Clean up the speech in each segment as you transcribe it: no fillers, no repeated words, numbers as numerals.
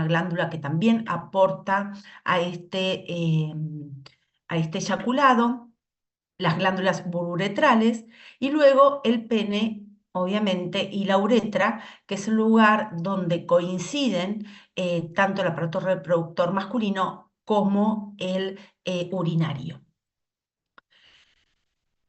glándula que también aporta a este eyaculado, las glándulas uretrales, y luego el pene, obviamente, y la uretra, que es el lugar donde coinciden tanto el aparato reproductor masculino como el urinario.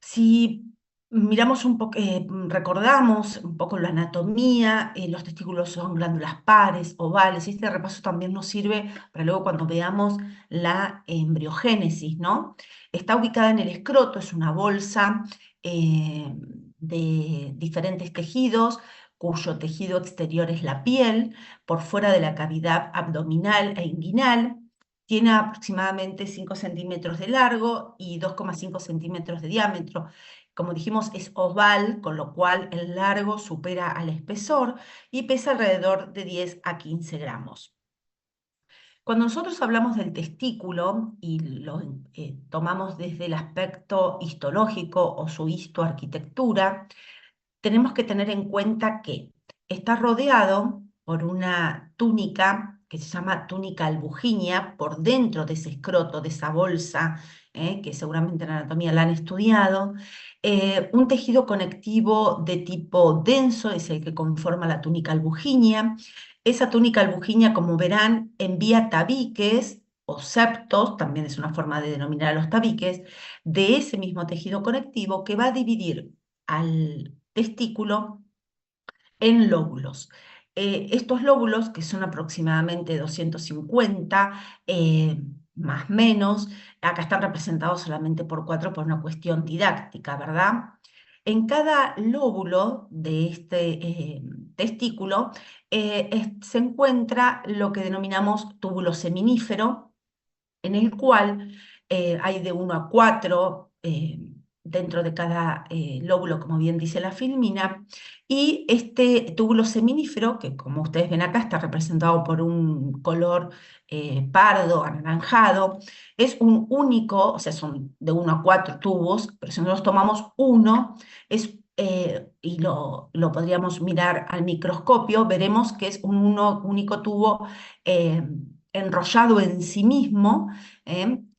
Si miramos un poco, recordamos un poco la anatomía, los testículos son glándulas pares, ovales, y este repaso también nos sirve para luego cuando veamos la embriogénesis, ¿no? Está ubicada en el escroto, es una bolsa de diferentes tejidos, cuyo tejido exterior es la piel, por fuera de la cavidad abdominal e inguinal. Tiene aproximadamente 5 centímetros de largo y 2,5 centímetros de diámetro. Como dijimos, es oval, con lo cual el largo supera al espesor y pesa alrededor de 10 a 15 gramos. Cuando nosotros hablamos del testículo y lo tomamos desde el aspecto histológico o su histoarquitectura, tenemos que tener en cuenta que está rodeado por una túnica que se llama túnica albuginea, por dentro de ese escroto, de esa bolsa, que seguramente en anatomía la han estudiado. Un tejido conectivo de tipo denso es el que conforma la túnica albuginea. Esa túnica albuginea, como verán, envía tabiques o septos, también es una forma de denominar a los tabiques, de ese mismo tejido conectivo que va a dividir al testículo en lóbulos. Estos lóbulos, que son aproximadamente 250, más o menos, acá están representados solamente por 4 por una cuestión didáctica, ¿verdad? En cada lóbulo de este testículo se encuentra lo que denominamos túbulo seminífero, en el cual hay de 1 a 4 dentro de cada lóbulo, como bien dice la filmina, y este túbulo seminífero, que como ustedes ven acá está representado por un color pardo, anaranjado, es un único, o sea, son de 1 a 4 tubos, pero si nosotros tomamos uno, y lo podríamos mirar al microscopio, veremos que es un único tubo enrollado en sí mismo,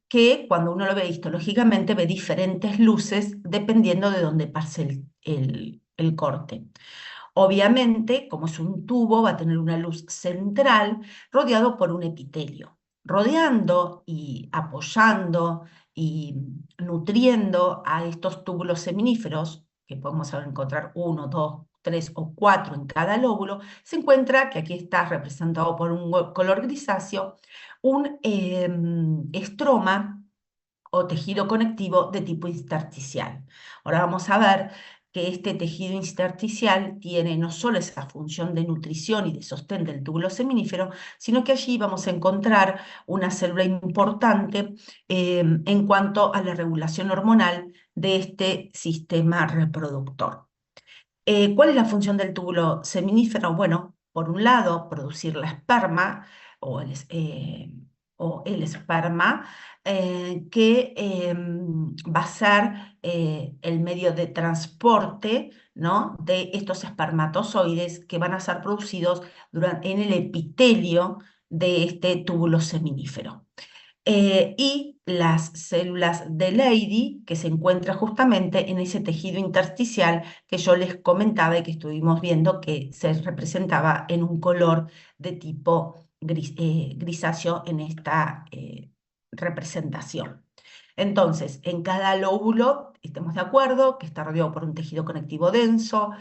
que cuando uno lo ve histológicamente ve diferentes luces dependiendo de dónde pase el corte. Obviamente, como es un tubo, va a tener una luz central rodeado por un epitelio. Rodeando y apoyando y nutriendo a estos túbulos seminíferos, que podemos encontrar 1, 2, 3 o 4 en cada lóbulo, se encuentra, que aquí está representado por un color grisáceo, un estroma o tejido conectivo de tipo intersticial. Ahora vamos a ver que este tejido intersticial tiene no solo esa función de nutrición y de sostén del túbulo seminífero, sino que allí vamos a encontrar una célula importante en cuanto a la regulación hormonal de este sistema reproductor. ¿Cuál es la función del túbulo seminífero? Bueno, por un lado, producir la esperma o el esperma, que va a ser el medio de transporte, ¿no?, de estos espermatozoides que van a ser producidos en el epitelio de este túbulo seminífero. Y las células de Leydig, que se encuentran justamente en ese tejido intersticial que yo les comentaba y que estuvimos viendo que se representaba en un color de tipo grisáceo en esta representación. Entonces, en cada lóbulo, estemos de acuerdo, que está rodeado por un tejido conectivo denso,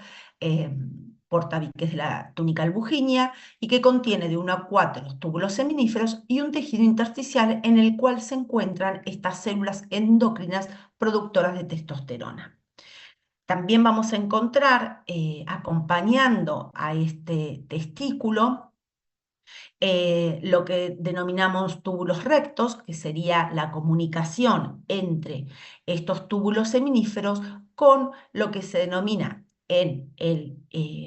por tabiques de la túnica albuginea, y que contiene de 1 a 4 túbulos seminíferos y un tejido intersticial en el cual se encuentran estas células endocrinas productoras de testosterona. También vamos a encontrar, acompañando a este testículo, lo que denominamos túbulos rectos, que sería la comunicación entre estos túbulos seminíferos con lo que se denomina en el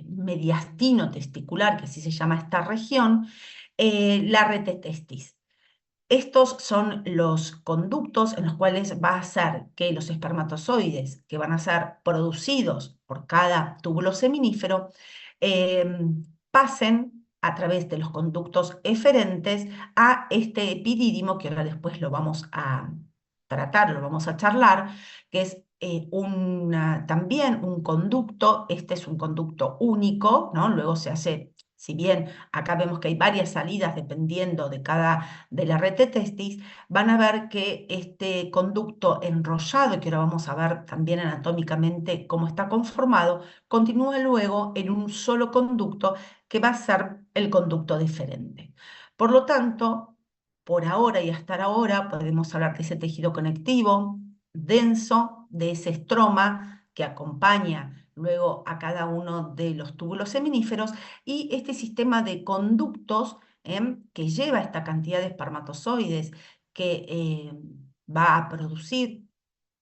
mediastino testicular, que así se llama esta región, la retetestis. Estos son los conductos en los cuales va a ser que los espermatozoides que van a ser producidos por cada túbulo seminífero pasen a través de los conductos eferentes a este epidídimo, que ahora después lo vamos a tratar, lo vamos a charlar, que es también un conducto. Este es un conducto único, ¿no? Luego se hace, si bien acá vemos que hay varias salidas dependiendo de la red de testis, van a ver que este conducto enrollado, que ahora vamos a ver también anatómicamente cómo está conformado, continúa luego en un solo conducto que va a ser el conducto deferente. Por lo tanto, por ahora y hasta ahora podemos hablar de ese tejido conectivo denso, de ese estroma que acompaña luego a cada uno de los túbulos seminíferos, y este sistema de conductos que lleva esta cantidad de espermatozoides que va a producir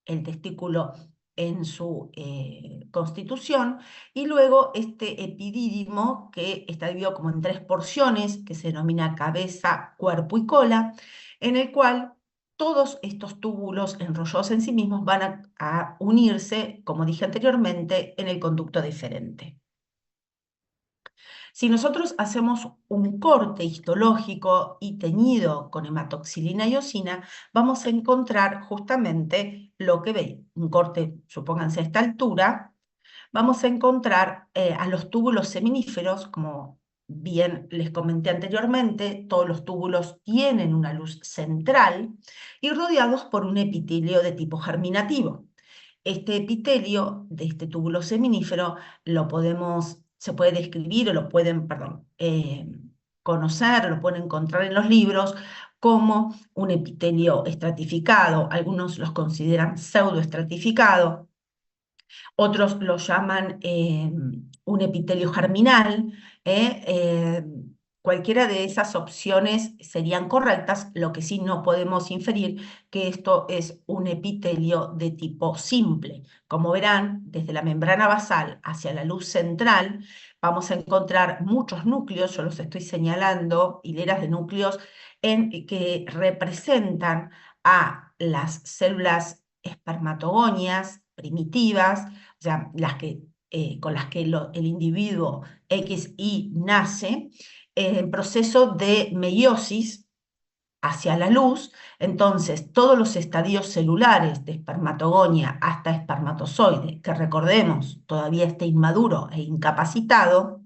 el testículo en su constitución, y luego este epidídimo que está dividido como en tres porciones, que se denomina cabeza, cuerpo y cola, en el cual todos estos túbulos enrollados en sí mismos van a unirse, como dije anteriormente, en el conducto deferente. Si nosotros hacemos un corte histológico y teñido con hematoxilina y eosina, vamos a encontrar justamente lo que veis. Un corte, supónganse a esta altura, vamos a encontrar a los túbulos seminíferos, como bien les comenté anteriormente. Todos los túbulos tienen una luz central y rodeados por un epitelio de tipo germinativo. Este epitelio de este túbulo seminífero se puede describir o lo pueden, perdón, conocer, lo pueden encontrar en los libros como un epitelio estratificado. Algunos los consideran pseudoestratificado, otros lo llaman un epitelio germinal. ¿eh? Eh, Cualquiera de esas opciones serían correctas. Lo que sí no podemos inferir que esto es un epitelio de tipo simple. Como verán, desde la membrana basal hacia la luz central vamos a encontrar muchos núcleos. Yo los estoy señalando, hileras de núcleos que representan a las células espermatogonias primitivas, o sea, con las que el individuo XY nace, en proceso de meiosis hacia la luz. Entonces, todos los estadios celulares de espermatogonia hasta espermatozoide, que recordemos, todavía está inmaduro e incapacitado,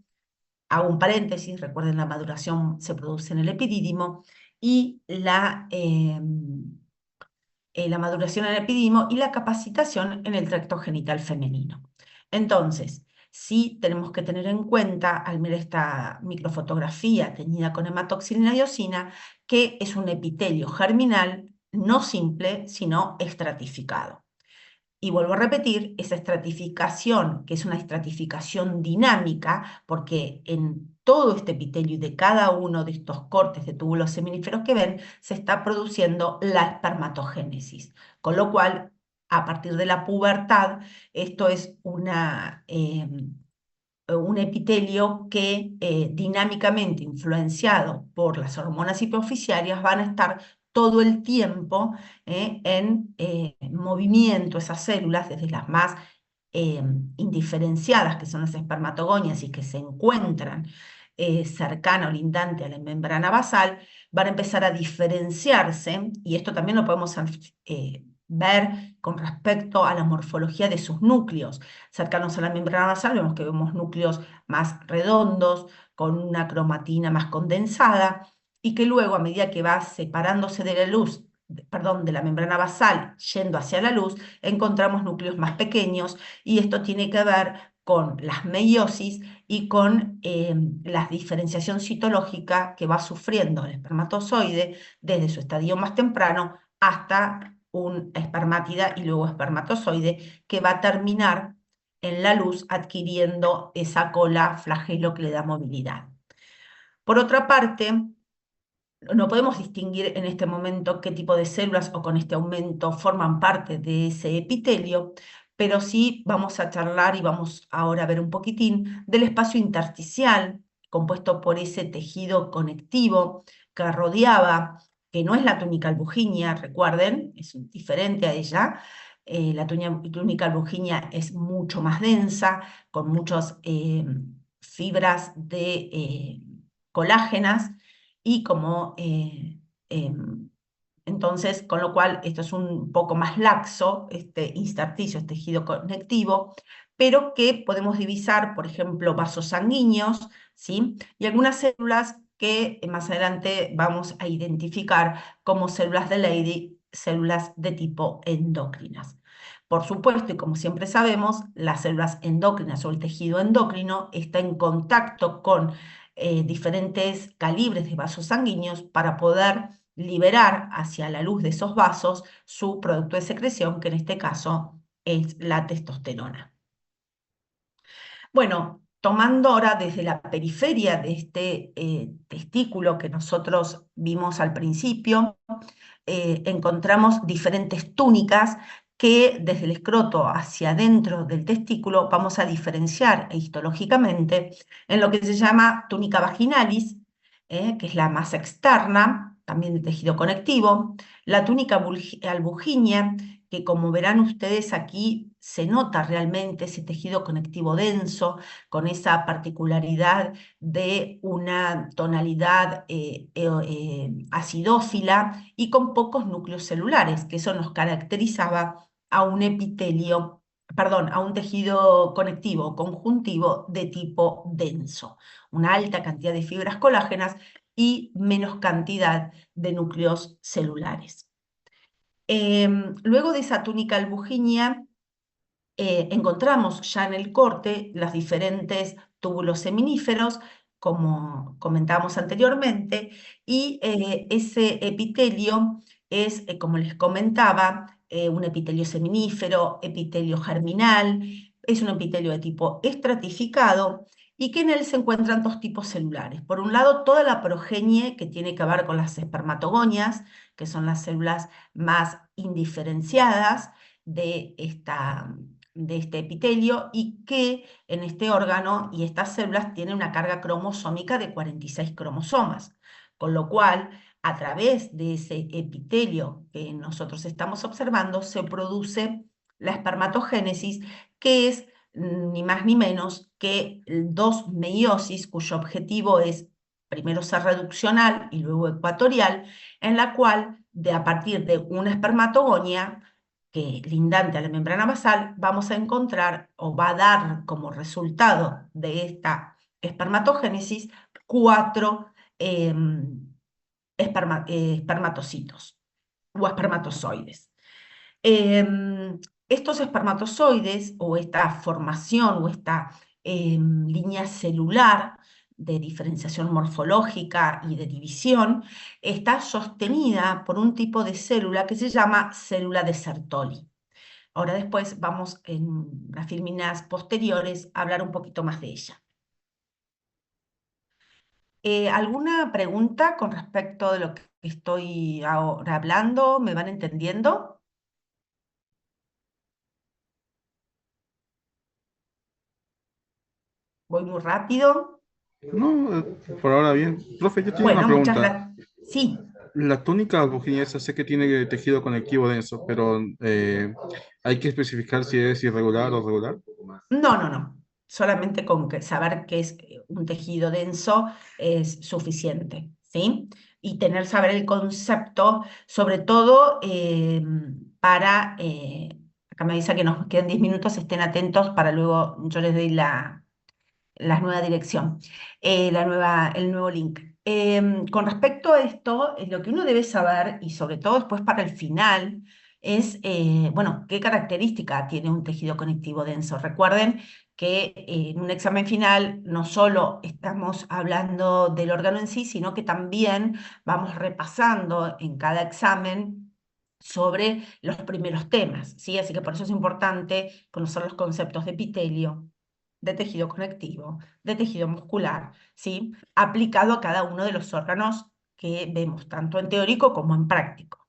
hago un paréntesis, recuerden, la maduración se produce en el epidídimo, y la maduración en el epidídimo y la capacitación en el tracto genital femenino. Entonces, sí tenemos que tener en cuenta, al mirar esta microfotografía teñida con hematoxilina y eosina, que es un epitelio germinal no simple, sino estratificado. Y vuelvo a repetir, esa estratificación, que es una estratificación dinámica, porque en todo este epitelio y de cada uno de estos cortes de túbulos seminíferos que ven, se está produciendo la espermatogénesis. Con lo cual, a partir de la pubertad, esto es un epitelio que dinámicamente influenciado por las hormonas hipoficiarias van a estar todo el tiempo en movimiento esas células, desde las más indiferenciadas, que son las espermatogonias y que se encuentran cercana o lindante a la membrana basal, van a empezar a diferenciarse, y esto también lo podemos ver con respecto a la morfología de sus núcleos. Cercanos a la membrana basal vemos núcleos más redondos, con una cromatina más condensada, y que luego, a medida que va separándose de la luz, perdón, de la membrana basal, yendo hacia la luz, encontramos núcleos más pequeños, y esto tiene que ver con las meiosis y con la diferenciación citológica que va sufriendo el espermatozoide desde su estadio más temprano hasta un espermátida y luego espermatozoide, que va a terminar en la luz adquiriendo esa cola flagelo que le da movilidad. Por otra parte, no podemos distinguir en este momento qué tipo de células o con este aumento forman parte de ese epitelio, pero sí vamos a charlar y vamos ahora a ver un poquitín del espacio intersticial compuesto por ese tejido conectivo que rodeaba, que no es la túnica albuginea, recuerden, es diferente a ella. La túnica albuginea es mucho más densa, con muchas fibras de colágenas y como entonces, con lo cual esto es un poco más laxo, este intersticio, este tejido conectivo, pero que podemos divisar, por ejemplo, vasos sanguíneos, ¿sí? Y algunas células que más adelante vamos a identificar como células de Leydig, células de tipo endocrinas. Por supuesto, y como siempre sabemos, las células endocrinas o el tejido endocrino está en contacto con diferentes calibres de vasos sanguíneos para poder liberar hacia la luz de esos vasos su producto de secreción, que en este caso es la testosterona. Bueno, tomando ahora desde la periferia de este testículo que nosotros vimos al principio, encontramos diferentes túnicas que desde el escroto hacia adentro del testículo vamos a diferenciar histológicamente en lo que se llama túnica vaginalis, que es la más externa, también de tejido conectivo, la túnica albuginea, que como verán ustedes aquí se nota realmente ese tejido conectivo denso, con esa particularidad de una tonalidad acidófila y con pocos núcleos celulares, que eso nos caracterizaba a un epitelio, perdón, a un tejido conectivo conjuntivo de tipo denso, una alta cantidad de fibras colágenas y menos cantidad de núcleos celulares. Luego de esa túnica albuginea, encontramos ya en el corte los diferentes túbulos seminíferos, como comentábamos anteriormente, y ese epitelio es, como les comentaba, un epitelio seminífero, epitelio germinal, es un epitelio de tipo estratificado y que en él se encuentran dos tipos celulares. Por un lado, toda la progenie que tiene que ver con las espermatogonias, que son las células más indiferenciadas de este epitelio y que en este órgano y estas células tienen una carga cromosómica de 46 cromosomas, con lo cual a través de ese epitelio que nosotros estamos observando se produce la espermatogénesis, que es ni más ni menos que dos meiosis cuyo objetivo es primero ser reduccional y luego ecuatorial, en la cual a partir de una espermatogonia que lindante a la membrana basal, vamos a encontrar o va a dar como resultado de esta espermatogénesis cuatro espermatocitos o espermatozoides. Estos espermatozoides o esta formación o esta línea celular de diferenciación morfológica y de división está sostenida por un tipo de célula que se llama célula de Sertoli. Ahora después vamos en las filminas posteriores a hablar un poquito más de ella. ¿Alguna pregunta con respecto de lo que estoy ahora hablando? ¿Me van entendiendo? ¿Voy muy rápido? No, por ahora bien. Profe, yo tengo una Bueno, muchas pregunta. gracias. Sí, La túnica albuginesa sé que tiene tejido conectivo denso, pero hay que especificar si es irregular o regular. no, no, no. Solamente con saber que es un tejido denso es suficiente, ¿sí? Y saber el concepto, sobre todo acá me dice que nos quedan 10 minutos, estén atentos para luego yo les doy la nueva dirección, el nuevo link. Con respecto a esto, lo que uno debe saber, y sobre todo después para el final, es, bueno, qué característica tiene un tejido conectivo denso. Recuerden que en un examen final no solo estamos hablando del órgano en sí, sino que también vamos repasando en cada examen sobre los primeros temas, ¿sí? Así que por eso es importante conocer los conceptos de epitelio, de tejido conectivo, de tejido muscular, ¿sí? Aplicado a cada uno de los órganos que vemos, tanto en teórico como en práctico.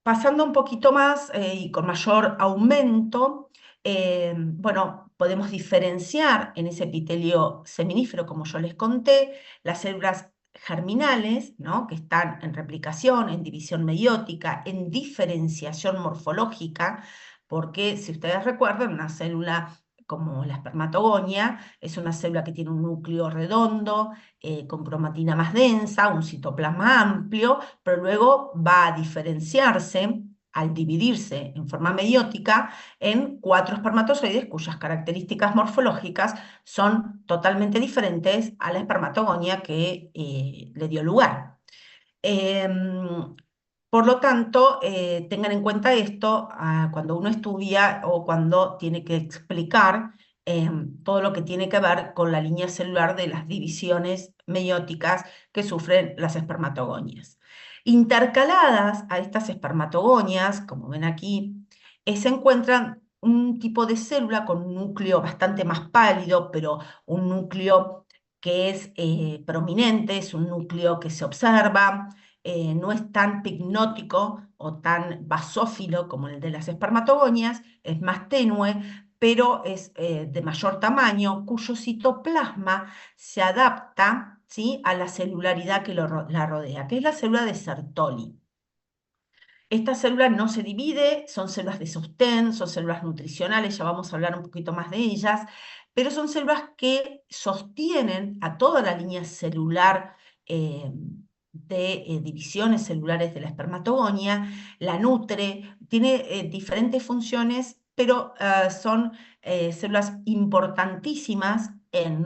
Pasando un poquito más y con mayor aumento, bueno, podemos diferenciar en ese epitelio seminífero, como yo les conté, las células germinales, ¿no? Que están en replicación, en división meiótica, en diferenciación morfológica, porque si ustedes recuerdan, una célula como la espermatogonia, es una célula que tiene un núcleo redondo, con cromatina más densa, un citoplasma amplio, pero luego va a diferenciarse al dividirse en forma meiótica en 4 espermatozoides cuyas características morfológicas son totalmente diferentes a la espermatogonia que le dio lugar. Em, por lo tanto, tengan en cuenta esto cuando uno estudia o cuando tiene que explicar todo lo que tiene que ver con la línea celular de las divisiones meióticas que sufren las espermatogonias. Intercaladas a estas espermatogonias, como ven aquí, se encuentran un tipo de célula con un núcleo bastante más pálido, pero un núcleo que es prominente, es un núcleo que se observa, no es tan pignótico o tan basófilo como el de las espermatogonias, es más tenue, pero es de mayor tamaño, cuyo citoplasma se adapta, ¿sí?, a la celularidad que la rodea, que es la célula de Sertoli. Esta célula no se divide, son células de sostén, son células nutricionales, ya vamos a hablar un poquito más de ellas, pero son células que sostienen a toda la línea celular de divisiones celulares de la espermatogonia, la nutre, tiene diferentes funciones, pero son células importantísimas en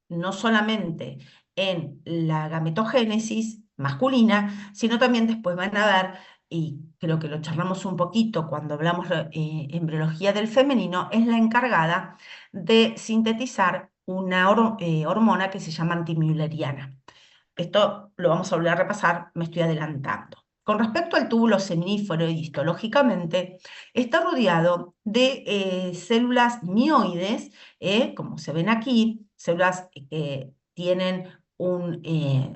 no solamente en la gametogénesis masculina, sino también después van a ver, y creo que lo charlamos un poquito cuando hablamos embriología del femenino, es la encargada de sintetizar una hormona que se llama antimülleriana. Esto lo vamos a volver a repasar, me estoy adelantando. Con respecto al túbulo seminífero, histológicamente, está rodeado de células mioides, como se ven aquí, células que tienen un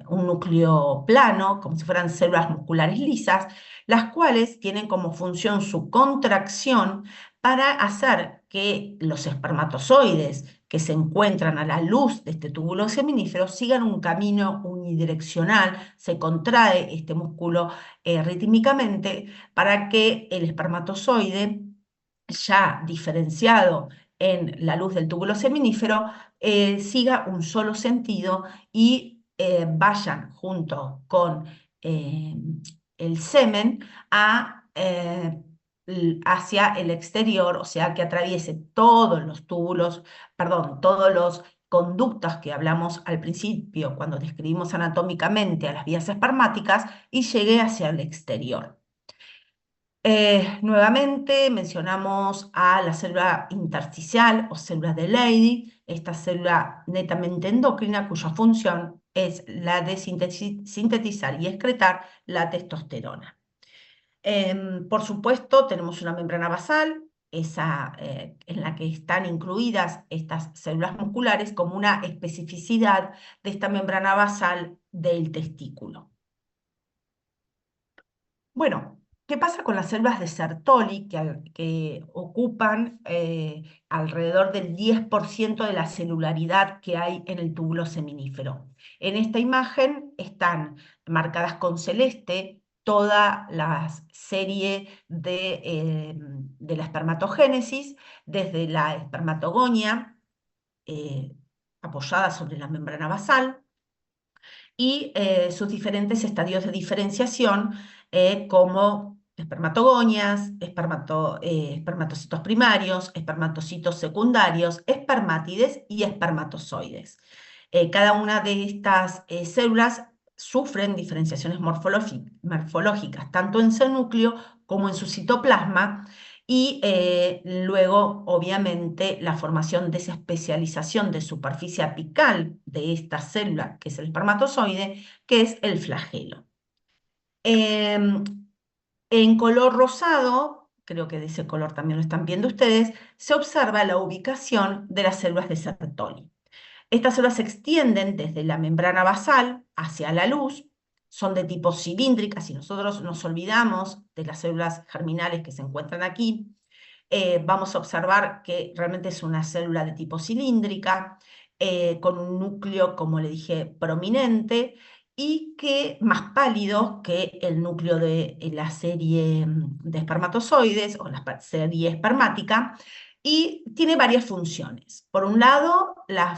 núcleo plano, como si fueran células musculares lisas, las cuales tienen como función su contracción para hacer que los espermatozoides que se encuentran a la luz de este túbulo seminífero sigan un camino unidireccional, se contrae este músculo rítmicamente para que el espermatozoide, ya diferenciado en la luz del túbulo seminífero, siga un solo sentido y vayan junto con eh, el semen hacia el exterior, o sea, que atraviese todos los túbulos, perdón, todos los conductos que hablamos al principio cuando describimos anatómicamente a las vías espermáticas y llegue hacia el exterior. Nuevamente mencionamos a la célula intersticial o célula de Leydig, esta célula netamente endocrina cuya función es la de sintetizar y excretar la testosterona. Por supuesto, tenemos una membrana basal, en la que están incluidas estas células musculares como una especificidad de esta membrana basal del testículo. Bueno, ¿qué pasa con las células de Sertoli que ocupan alrededor del 10% de la celularidad que hay en el túbulo seminífero? En esta imagen están marcadas con celeste toda la serie de la espermatogénesis, desde la espermatogonia apoyada sobre la membrana basal, y sus diferentes estadios de diferenciación, como espermatogonias, espermatocitos primarios, espermatocitos secundarios, espermátides y espermatozoides. Cada una de estas células sufren diferenciaciones morfológicas, tanto en su núcleo como en su citoplasma, y luego, obviamente, la formación de esa especialización de superficie apical de esta célula, que es el espermatozoide, que es el flagelo. Em, en color rosado, creo que de ese color también lo están viendo ustedes, se observa la ubicación de las células de Sertoli. Estas células se extienden desde la membrana basal hacia la luz, son de tipo cilíndrica. Si nosotros nos olvidamos de las células germinales que se encuentran aquí, vamos a observar que realmente es una célula de tipo cilíndrica, con un núcleo, como le dije, prominente, y que más pálido que el núcleo de la serie de espermatozoides o la serie espermática, y tiene varias funciones. Por un lado, la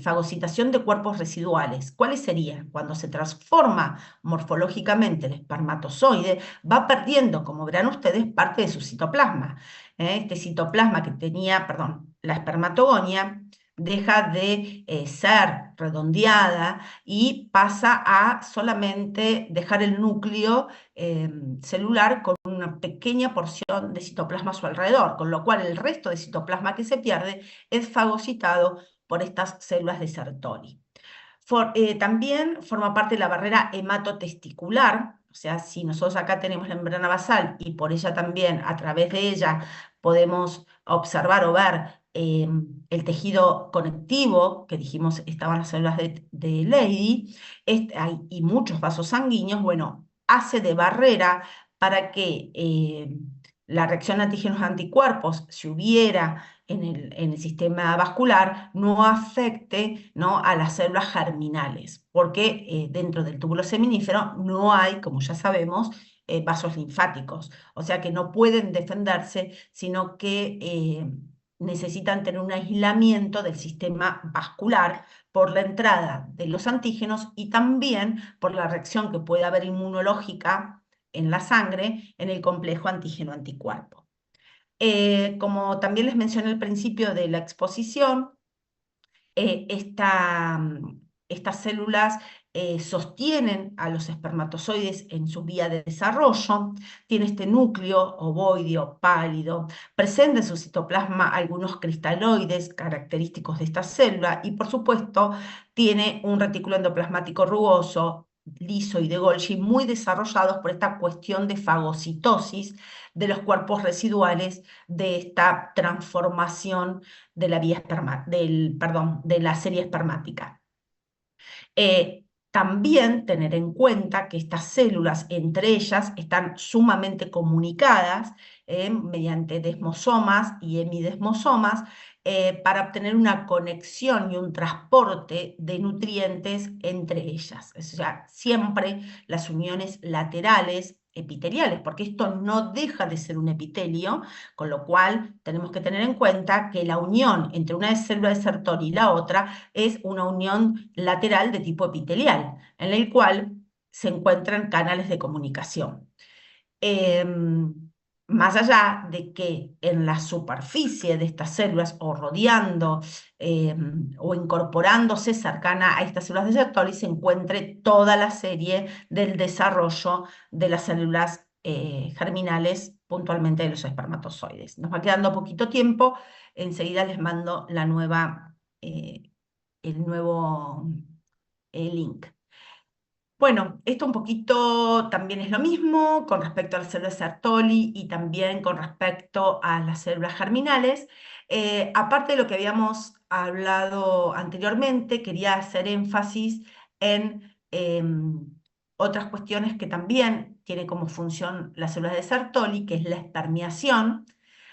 fagocitación de cuerpos residuales. ¿Cuáles serían? Cuando se transforma morfológicamente el espermatozoide, va perdiendo, como verán ustedes, parte de su citoplasma. Este citoplasma que tenía, perdón, la espermatogonia, deja de ser redondeada y pasa a solamente dejar el núcleo celular con una pequeña porción de citoplasma a su alrededor, con lo cual el resto de citoplasma que se pierde es fagocitado por estas células de Sertoli. También forma parte de la barrera hematotesticular, o sea, si nosotros acá tenemos la membrana basal y por ella también, a través de ella, podemos observar o ver el tejido conectivo, que dijimos estaban las células de Leydig, y muchos vasos sanguíneos, bueno, hace de barrera para que la reacción antígenos-anticuerpos, si hubiera en el sistema vascular, no afecte, ¿no?, a las células germinales, porque dentro del túbulo seminífero no hay, como ya sabemos, vasos linfáticos, o sea que no pueden defenderse, sino que necesitan tener un aislamiento del sistema vascular por la entrada de los antígenos y también por la reacción que puede haber inmunológica en la sangre en el complejo antígeno-anticuerpo. Como también les mencioné al principio de la exposición, estas células sostienen a los espermatozoides en su vía de desarrollo, tiene este núcleo ovoideo pálido, presenta en su citoplasma algunos cristaloides característicos de esta célula y por supuesto tiene un retículo endoplasmático rugoso, liso y de Golgi muy desarrollados por esta cuestión de fagocitosis de los cuerpos residuales de esta transformación de la vía perdón, de la serie espermática. También tener en cuenta que estas células entre ellas están sumamente comunicadas mediante desmosomas y hemidesmosomas para obtener una conexión y un transporte de nutrientes entre ellas. O sea, siempre las uniones laterales epiteliales, porque esto no deja de ser un epitelio, con lo cual tenemos que tener en cuenta que la unión entre una célula de Sertoli y la otra es una unión lateral de tipo epitelial, en el cual se encuentran canales de comunicación. Más allá de que en la superficie de estas células o rodeando o incorporándose cercana a estas células de Sertoli se encuentre toda la serie del desarrollo de las células germinales, puntualmente de los espermatozoides. Nos va quedando poquito tiempo, enseguida les mando el nuevo link. Bueno, esto un poquito también es lo mismo con respecto a las células Sertoli y también con respecto a las células germinales. Aparte de lo que habíamos hablado anteriormente, quería hacer énfasis en otras cuestiones que también tiene como función las células de Sertoli, que es la espermiación.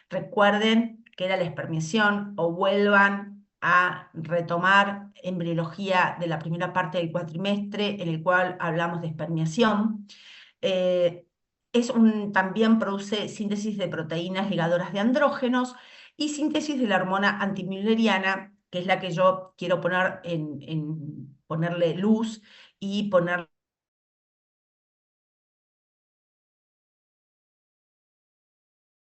Recuerden que era la espermiación o vuelvan a retomar embriología de la primera parte del cuatrimestre, en el cual hablamos de espermiación. También produce síntesis de proteínas ligadoras de andrógenos y síntesis de la hormona antimülleriana, que es la que yo quiero ponerle luz y ponerle